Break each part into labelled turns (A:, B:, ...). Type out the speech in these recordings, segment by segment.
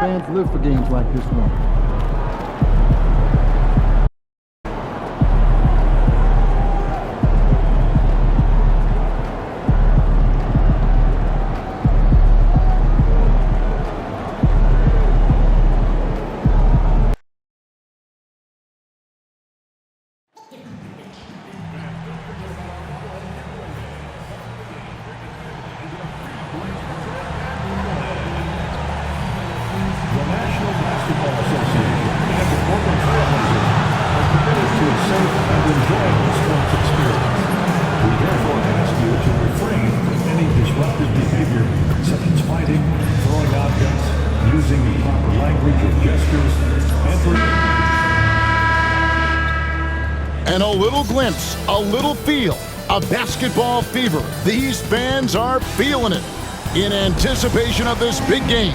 A: Fans live for games like this one.
B: And a little glimpse, a little feel of basketball fever. These fans are feeling it in anticipation of this big game.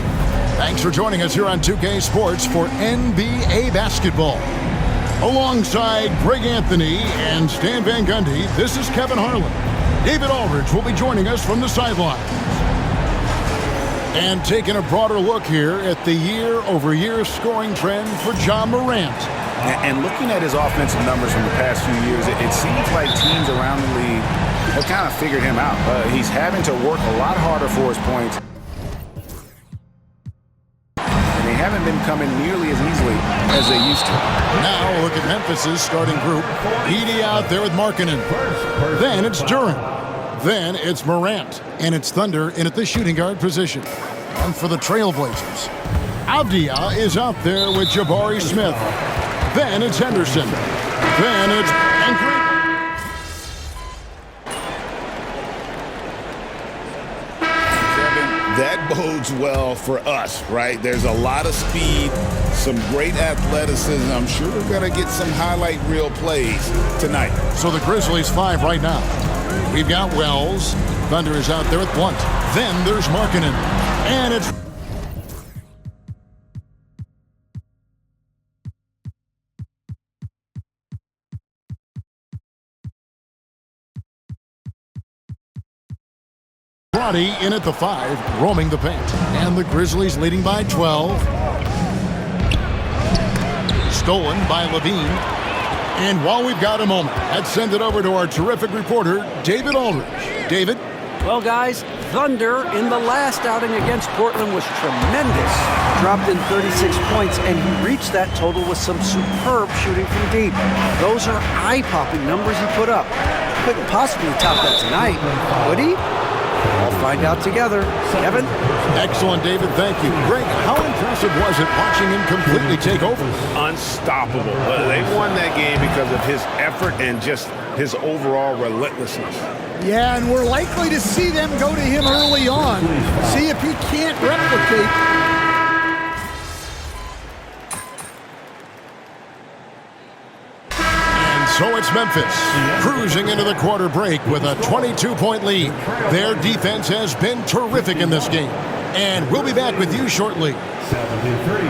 B: Thanks for joining us here on 2K Sports for NBA basketball. Alongside Greg Anthony and Stan Van Gundy, this is Kevin Harlan. David Aldridge will be joining us from the sidelines. And taking a broader look here at the year-over-year scoring trend for Ja Morant.
C: And looking at his offensive numbers from the past few years, it seems like teams around the league have kind of figured him out. He's having to work a lot harder for his points. And they haven't been coming nearly as easily as they used to.
B: Now look at Memphis's starting group. Edey out there with Markkanen. Then it's Duren. Then it's Morant. And it's Thunder in at the shooting guard position. And for the Trailblazers, Avdia is out there with Jabari Smith. Then it's Henderson. Then it's Angry.
D: That bodes well for us, right? There's a lot of speed, some great athleticism. I'm sure we're going to get some highlight reel plays tonight.
B: So the Grizzlies 5 right now. We've got Wells. Thunder is out there with Blunt. Then there's Markkanen. And it's Roddy in at the 5, roaming the paint. And the Grizzlies leading by 12. Stolen by Levine. And while we've got a moment, let's send it over to our terrific reporter, David Aldridge. David?
E: Well, guys, Thunder in the last outing against Portland was tremendous. Dropped in 36 points, and he reached that total with some superb shooting from deep. Those are eye-popping numbers he put up. Couldn't possibly top that tonight, would he? We'll find out together. Kevin?
B: Excellent, David. Thank you. Greg, how impressive was it watching him completely take over?
F: Unstoppable. They won that game because of his effort and just his overall relentlessness.
G: Yeah, and we're likely to see them go to him early on. See if he can't replicate.
B: So it's Memphis cruising into the quarter break with a 22-point lead. Their defense has been terrific in this game. And we'll be back with you shortly.
H: 73.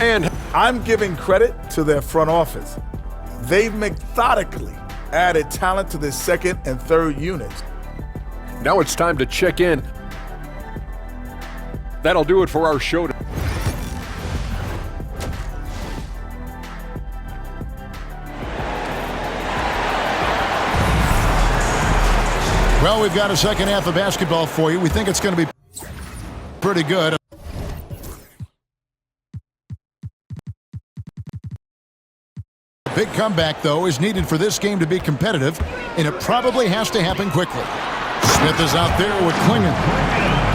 I: And I'm giving credit to their front office. They've methodically added talent to their second and third units.
J: Now it's time to check in. That'll do it for our show.
B: Well, we've got a second half of basketball for you. We think it's going to be pretty good. A big comeback, though, is needed for this game to be competitive, and it probably has to happen quickly. Smith is out there with Klingon.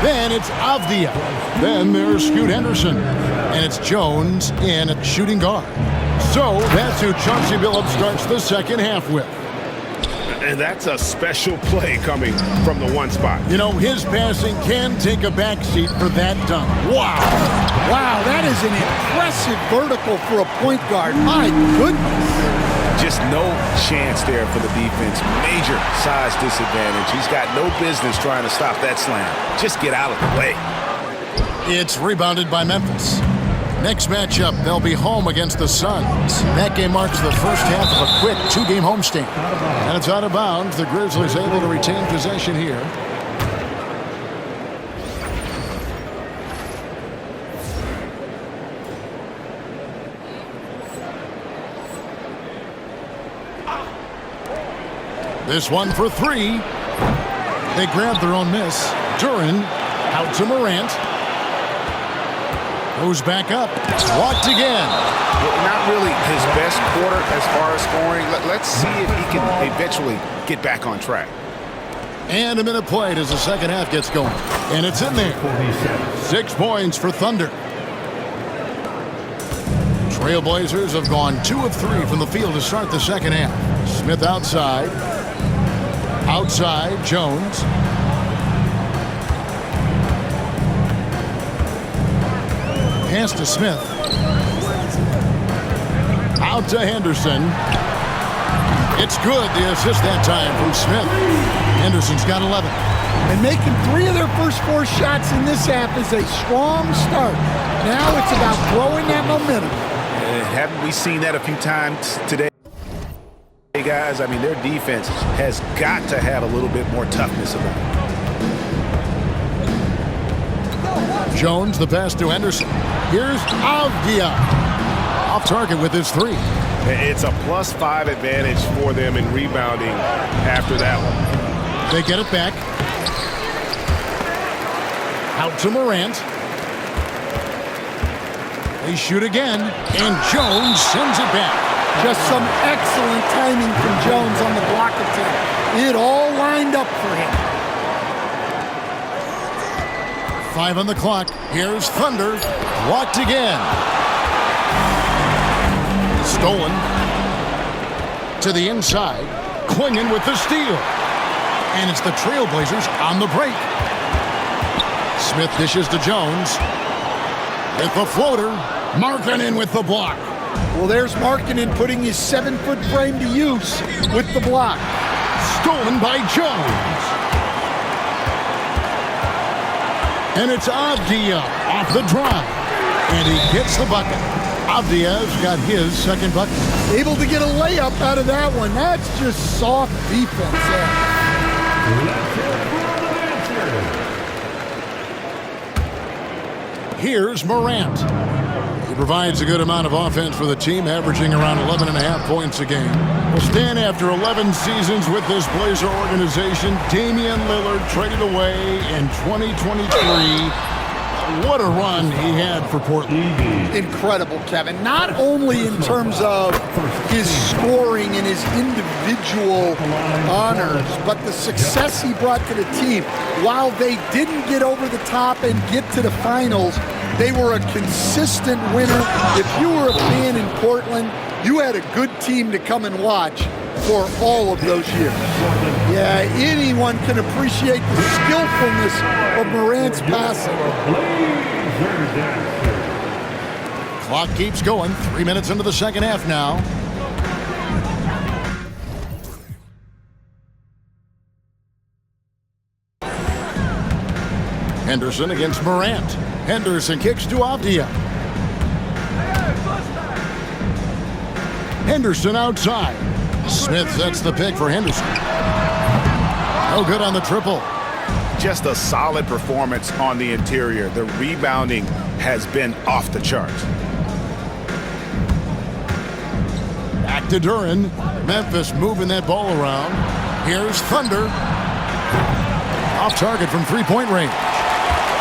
B: Then it's Avdia. Then there's Scoot Henderson. And it's Jones in at shooting guard. So that's who Chauncey Billups starts the second half with.
F: And that's a special play coming from the one spot.
B: You know, his passing can take a backseat for that dunk. Wow.
G: Wow, that is an impressive vertical for a point guard. My goodness.
C: Just no chance there for the defense. Major size disadvantage. He's got no business trying to stop that slam. Just get out of the way.
B: It's rebounded by Memphis. Next matchup, they'll be home against the Suns. That game marks the first half of a quick 2-game homestand. And it's out of bounds. The Grizzlies able to retain possession here. This one for three. They grabbed their own miss. Duren out to Morant. Goes back up. Walked again.
C: Not really his best quarter as far as scoring. Let's see if he can eventually get back on track.
B: And a minute played as the second half gets going. And it's in there. 6 points for Thunder. Trailblazers have gone 2 of 3 from the field to start the second half. Smith outside. Outside, Jones. Pass to Smith. Out to Henderson. It's good. The assist that time from Smith. Henderson's got 11.
G: And making 3 of their first 4 shots in this half is a strong start. Now it's about growing that momentum.
C: Haven't we seen that a few times today? Hey guys, I mean, their defense has got to have a little bit more toughness about it.
B: Jones, the pass to Henderson. Here's Avdia. Off target with his 3.
F: It's a +5 advantage for them in rebounding after that one.
B: They get it back. Out to Morant. They shoot again, and Jones sends it back.
G: Just some excellent timing from Jones on the block attack. It all lined up for him.
B: 5 on the clock. Here's Thunder. Walked again. Stolen. To the inside. Clingan with the steal. And it's the Trailblazers on the break. Smith dishes to Jones. With the floater. Markkanen with the block.
G: Well, there's Markkanen putting his 7-foot frame to use with the block.
B: Stolen by Jones. And it's Avdia off the drive. And he gets the bucket. Avdia's got his second bucket.
G: Able to get a layup out of that one. That's just soft defense there.
B: Here's Morant. He provides a good amount of offense for the team, averaging around 11.5 points a game. Will stand after 11 seasons with this Blazer organization. Damian Lillard traded away in 2023. What a run he had for Portland.
G: Incredible, Kevin. Not only in terms of his scoring and his individual honors, but the success he brought to the team. While they didn't get over the top and get to the finals, they were a consistent winner. If you were a fan in Portland, you had a good team to come and watch for all of those years. Yeah, anyone can appreciate the skillfulness of Morant's passing.
B: Clock keeps going. 3 minutes into the second half now. Henderson against Morant. Henderson kicks to Avdia. Henderson outside. Smith sets the pick for Henderson. No good on the triple.
C: Just a solid performance on the interior. The rebounding has been off the charts.
B: Back to Duren. Memphis moving that ball around. Here's Thunder. Off target from three-point range.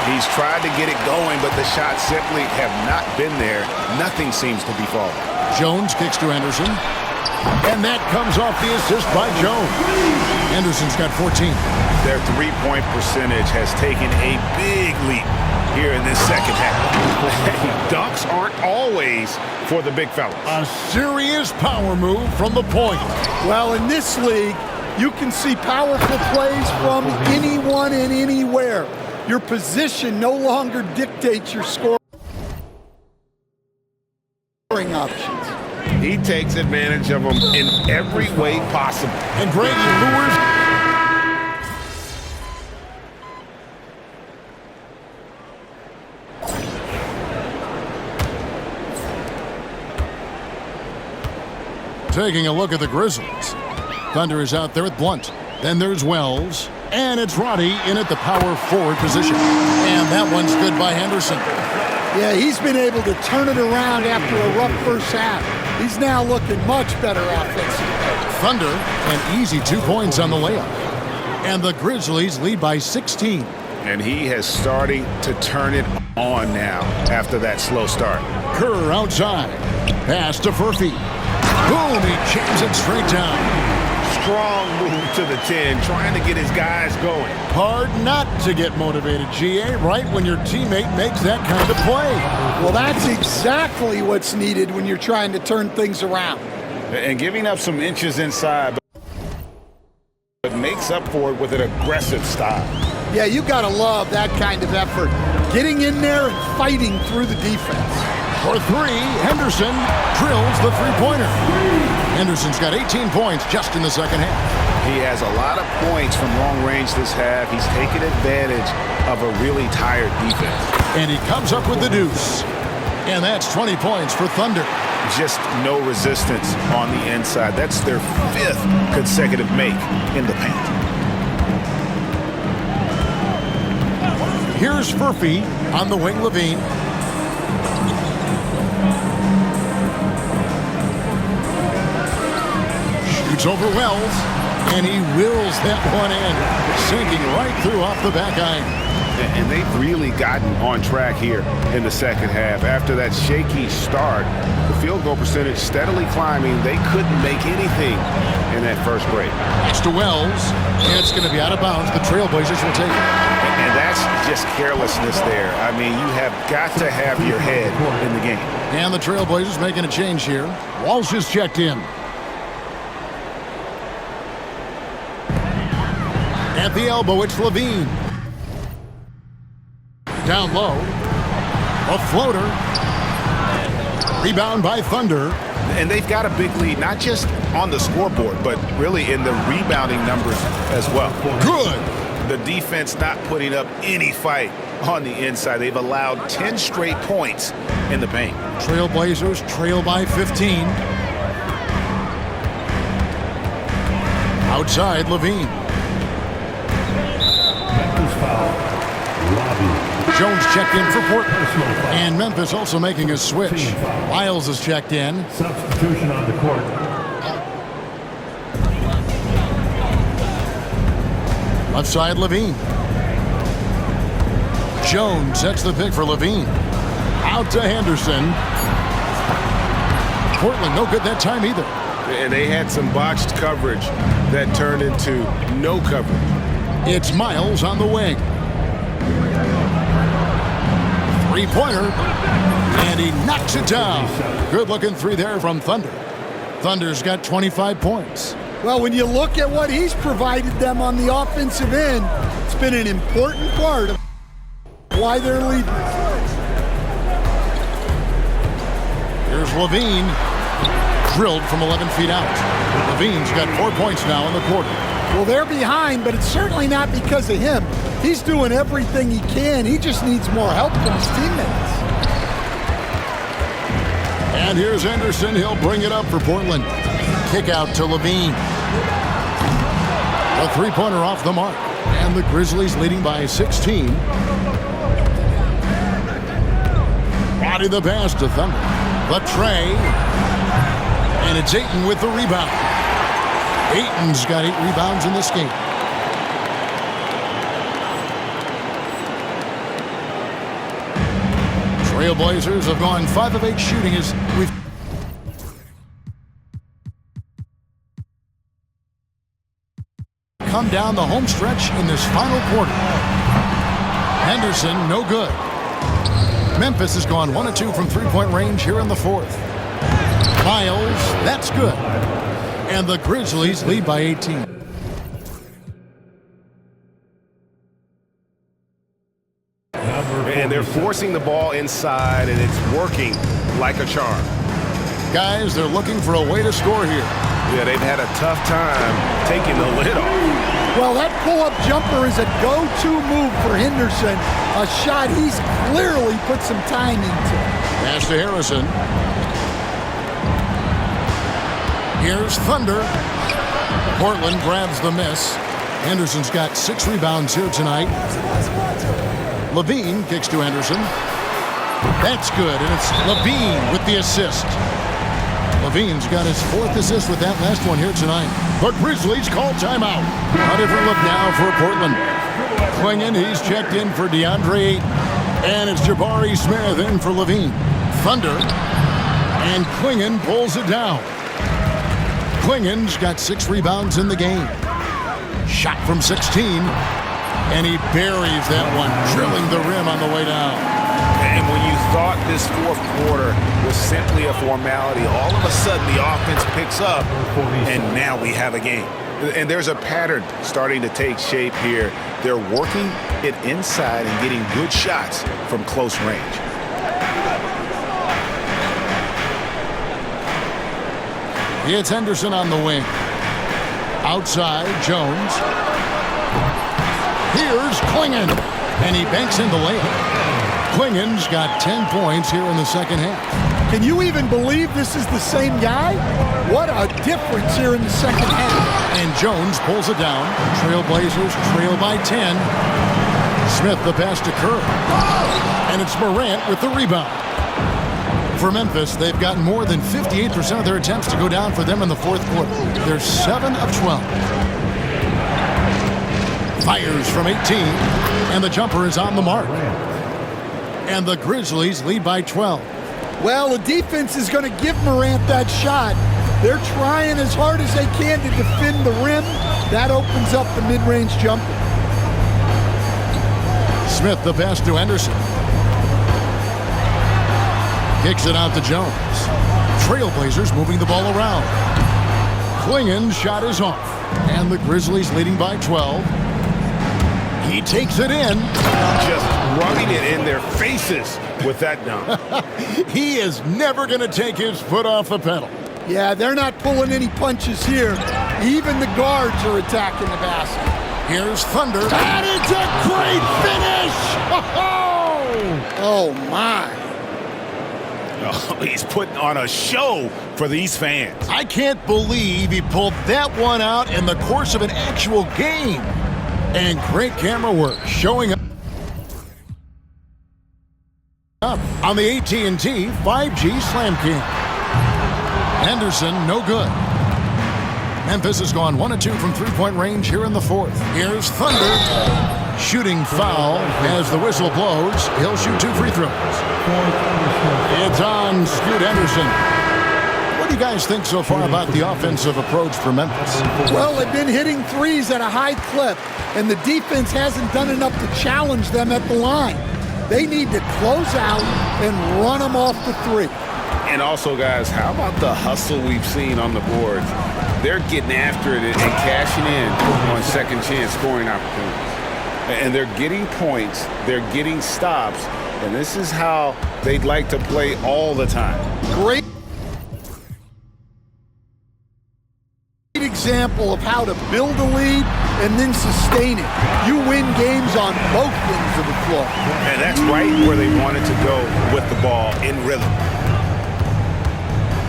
C: He's tried to get it going, but the shots simply have not been there. Nothing seems to be falling.
B: Jones kicks to Henderson. And that comes off the assist by Jones. Henderson's got 14.
C: Their three-point percentage has taken a big leap here in this second half.
F: Dunks aren't always for the big fellas.
B: A serious power move from the point.
G: Well, in this league, you can see powerful plays from anyone and anywhere. Your position no longer dictates your scoring options.
F: He takes advantage of them in every way possible.
B: And Greg lures. Taking a look at the Grizzlies. Thunder is out there with Blunt. Then there's Wells. And it's Roddy in at the power forward position. And that one's good by Henderson.
G: Yeah, he's been able to turn it around after a rough first half. He's now looking much better offensively.
B: Thunder, an easy 2 points on the layup. And the Grizzlies lead by 16.
C: And he has starting to turn it on now after that slow start.
B: Kerr outside. Pass to Furphy. Boom, he jams it straight down.
F: Strong move to the 10, trying to get his guys going.
B: Hard not to get motivated, GA, right when your teammate makes that kind of play.
G: Well, that's exactly what's needed when you're trying to turn things around.
C: And giving up some inches inside, but makes up for it with an aggressive style.
G: Yeah, you got to love that kind of effort. Getting in there and fighting through the defense.
B: For three, Henderson drills the three-pointer. Henderson's got 18 points just in the second half.
C: He has a lot of points from long range this half. He's taken advantage of a really tired defense.
B: And he comes up with the deuce. And that's 20 points for Thunder.
C: Just no resistance on the inside. That's their 5th consecutive make in the paint.
B: Here's Furphy on the wing. Levine. Shoots over Wells, and he wills that one in, sinking right through off the back iron.
C: And they've really gotten on track here in the second half. After that shaky start, the field goal percentage steadily climbing. They couldn't make anything in that first break.
B: Next to Wells, and it's going to be out of bounds. The Trailblazers will take it.
C: And that's just carelessness there. I mean, you have got to have your head in the game.
B: And the Trailblazers making a change here. Walsh is checked in. At the elbow, it's Levine. Down low. A floater. Rebound by Thunder.
C: And they've got a big lead, not just on the scoreboard, but really in the rebounding numbers as well.
B: Good.
C: The defense not putting up any fight on the inside. They've allowed 10 straight points in the paint.
B: Trailblazers trail by 15. Outside, Levine. Jones checked in for Portland. And Memphis also making a switch. Miles is checked in.
H: Substitution on the court.
B: Left side, Levine. Jones sets the pick for Levine. Out to Henderson. Portland no good that time either.
F: And they had some botched coverage that turned into no coverage.
B: It's Miles on the wing. Three-pointer. And he knocks it down. Good-looking three there from Thunder. Thunder's got 25 points.
G: Well, when you look at what he's provided them on the offensive end, it's been an important part of why they're leading.
B: Here's Levine. Drilled from 11 feet out. Levine's got 4 points now in the quarter.
G: Well, they're behind, but it's certainly not because of him. He's doing everything he can. He just needs more help from his teammates.
B: And here's Henderson. He'll bring it up for Portland. Kick out to Levine. A three-pointer off the mark. And the Grizzlies leading by 16. Body the pass to Thunder. The tray. And it's Ayton with the rebound. Ayton's got 8 rebounds in this game. Trailblazers have gone 5 of 8 shooting as we've come down the home stretch in this final quarter. Henderson, no good. Memphis has gone 1 of 2 from three-point range here in the fourth. Miles, that's good. And the Grizzlies lead by 18.
F: And they're forcing the ball inside, and it's working like a charm.
B: Guys, they're looking for a way to score here.
F: Yeah, they've had a tough time taking the lid off.
G: Well, that pull-up jumper is a go-to move for Henderson. A shot he's clearly put some time into.
B: Pass to Harrison. Here's Thunder. Portland grabs the miss. Anderson's got 6 rebounds here tonight. Levine kicks to Anderson. That's good, and it's Levine with the assist. Levine's got his 4th assist with that last one here tonight. The Grizzlies call timeout. A different look now for Portland. Clingan, he's checked in for DeAndre Ayton. And it's Jabari Smith in for Levine. Thunder. And Clingan pulls it down. Clingan's got 6 rebounds in the game. Shot from 16. And he buries that one, drilling the rim on the way down.
C: And when you thought this fourth quarter was simply a formality, all of a sudden the offense picks up, and now we have a game. And there's a pattern starting to take shape here. They're working it inside and getting good shots from close range.
B: It's Henderson on the wing. Outside, Jones. Here's Clingan, and he banks in the layup. Clingan's got 10 points here in the second half.
G: Can you even believe this is the same guy? What a difference here in the second half.
B: And Jones pulls it down. Trailblazers trail by 10. Smith the pass to Kerr. And it's Morant with the rebound. For Memphis, they've gotten more than 58% of their attempts to go down for them in the fourth quarter. They're 7 of 12. Fires from 18, and the jumper is on the mark. And the Grizzlies lead by 12.
G: Well, the defense is going to give Morant that shot. They're trying as hard as they can to defend the rim. That opens up the mid-range jumper.
B: Smith the pass to Henderson. Kicks it out to Jones. Trailblazers moving the ball around. Clingan's shot is off. And the Grizzlies leading by 12. He takes it in.
C: Just rubbing it in their faces with that dunk.
B: He is never going to take his foot off the pedal.
G: Yeah, they're not pulling any punches here. Even the guards are attacking the basket.
B: Here's Thunder. And it's a great finish!
G: Oh, my.
C: Oh, he's putting on a show for these fans.
B: I can't believe he pulled that one out in the course of an actual game. And great camera work showing up on the AT&T 5G Slam Cam. Henderson, no good. Memphis has gone 1 of 2 from three-point range here in the fourth. Here's Thunder. Shooting foul as the whistle blows. He'll shoot 2 free throws. It's on Scoot Henderson. What do you guys think so far about the offensive approach for Memphis?
G: Well, they've been hitting threes at a high clip, and the defense hasn't done enough to challenge them at the line. They need to close out and run them off the three.
C: And also, guys, how about the hustle we've seen on the boards? They're getting after it and cashing in on second chance scoring opportunities. And they're getting points, they're getting stops, and this is how they'd like to play all the time.
G: Great example of how to build a lead and then sustain it. You win games on both ends of the floor.
C: And that's right where they wanted to go with the ball in rhythm.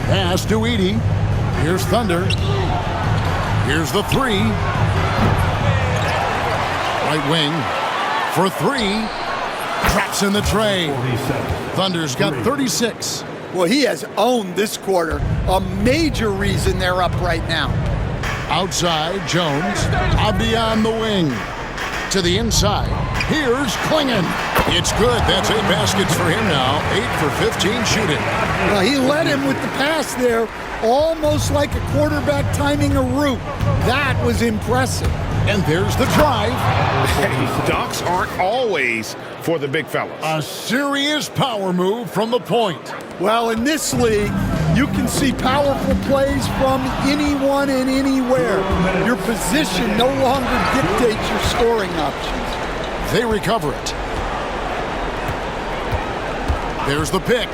B: Pass to Edey. Here's Thunder. Here's the three. Right wing for 3. Traps in the tray. Thunder's got 36.
G: Well, he has owned this quarter. A major reason they're up right now.
B: Outside, Jones. Abdi on the wing. To the inside. Here's Clingan. It's good. That's 8 baskets for him now. 8 for 15 shooting.
G: Well, he led him with the pass there, almost like a quarterback timing a route. That was impressive.
B: And there's the drive.
C: Hey, dunks aren't always for the big fellas.
B: A serious power move from the point.
G: Well, in this league, you can see powerful plays from anyone and anywhere. Your position no longer dictates your scoring options.
B: They recover it. There's the pick.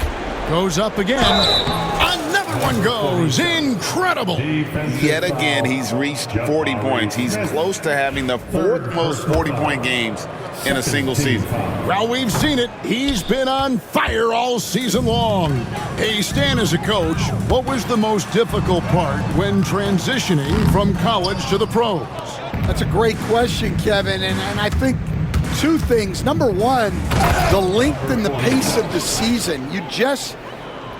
B: Goes up again. Another That one goes incredible.
D: Yet again, he's reached 40 points. He's close to having the fourth most 40-point games in a single season.
B: Well, we've seen it. He's been on fire all season long. Hey, Stan, as a coach, what was the most difficult part when transitioning from college to the pros?
G: That's a great question, Kevin, and I think two things. Number one, the length and the pace of the season. You just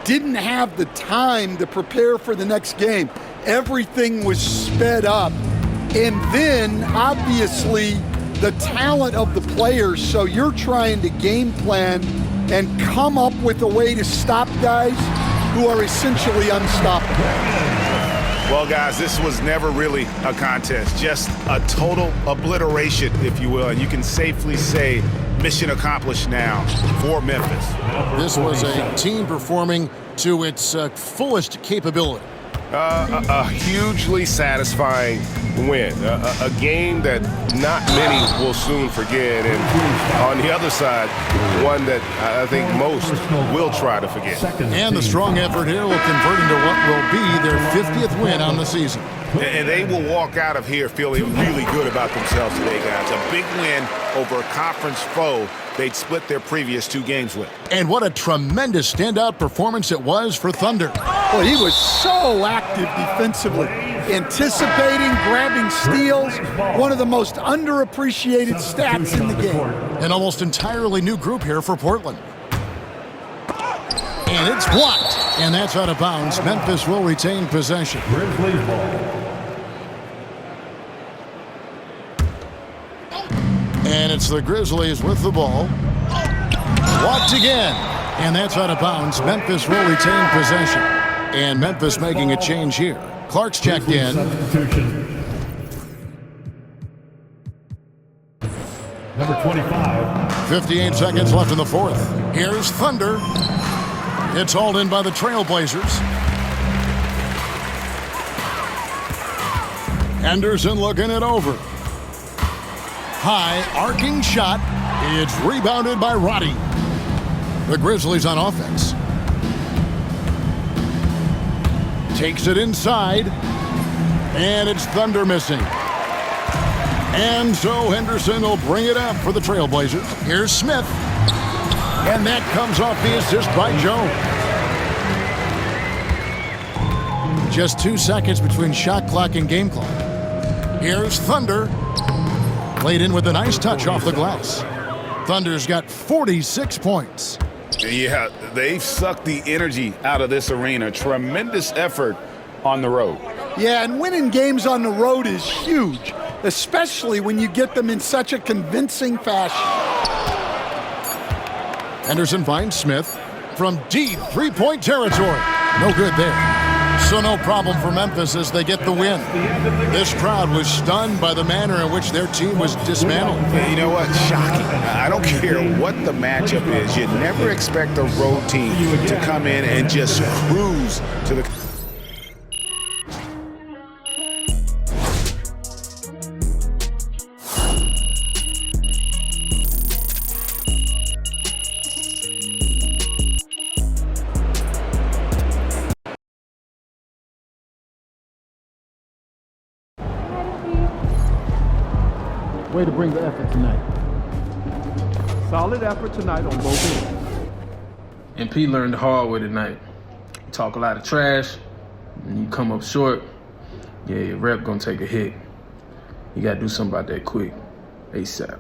G: didn't have the time to prepare for the next game. Everything was sped up. And then, obviously, the talent of the players, so you're trying to game plan and come up with a way to stop guys who are essentially unstoppable.
C: Well, guys, this was never really a contest, just a total obliteration, if you will, and you can safely say mission accomplished now for Memphis.
B: This was a team performing to its fullest capability.
F: A hugely satisfying win. A game that not many will soon forget. And on the other side, one that I think most will try to forget.
B: And the strong effort here will convert into what will be their 50th win on the season.
C: And they will walk out of here feeling really good about themselves today, guys. A big win over a conference foe they'd split their previous two games with.
B: And what a tremendous standout performance it was for Thunder.
G: Well, he was so active defensively, anticipating, grabbing steals, one of the most underappreciated stats in the game.
B: An almost entirely new group here for Portland. And it's blocked, and that's out of bounds. Memphis will retain possession. And it's the Grizzlies with the ball. Blocked again. And that's out of bounds. Memphis will retain possession. And Memphis making a change here. Clark's checked in.
H: Number 25.
B: 58 seconds left in the fourth. Here's Thunder. It's hauled in by the Trailblazers. Henderson looking it over. High arcing shot. It's rebounded by Roddy. The Grizzlies on offense. Takes it inside. And it's Thunder missing. And so Henderson will bring it up for the Trailblazers. Here's Smith. And that comes off the assist by Jones. Just 2 seconds between shot clock and game clock. Here's Thunder. Played in with a nice touch off the glass. Thunder's got 46 points.
C: Yeah, they've sucked the energy out of this arena. Tremendous effort on the road.
G: Yeah, and winning games on the road is huge, especially when you get them in such a convincing fashion.
B: Henderson finds Smith from deep three-point territory. No good there. So no problem for Memphis as they get the win. This crowd was stunned by the manner in which their team was dismantled.
C: You know what? Shocking. I don't care what the matchup is. You never expect a road team to come in and just cruise to the...
A: Way to bring the effort tonight.
H: Solid effort tonight on both ends.
K: And Pete learned the hard way tonight. You talk a lot of trash, and you come up short, yeah, your rep gonna take a hit. You gotta do something about that quick, ASAP.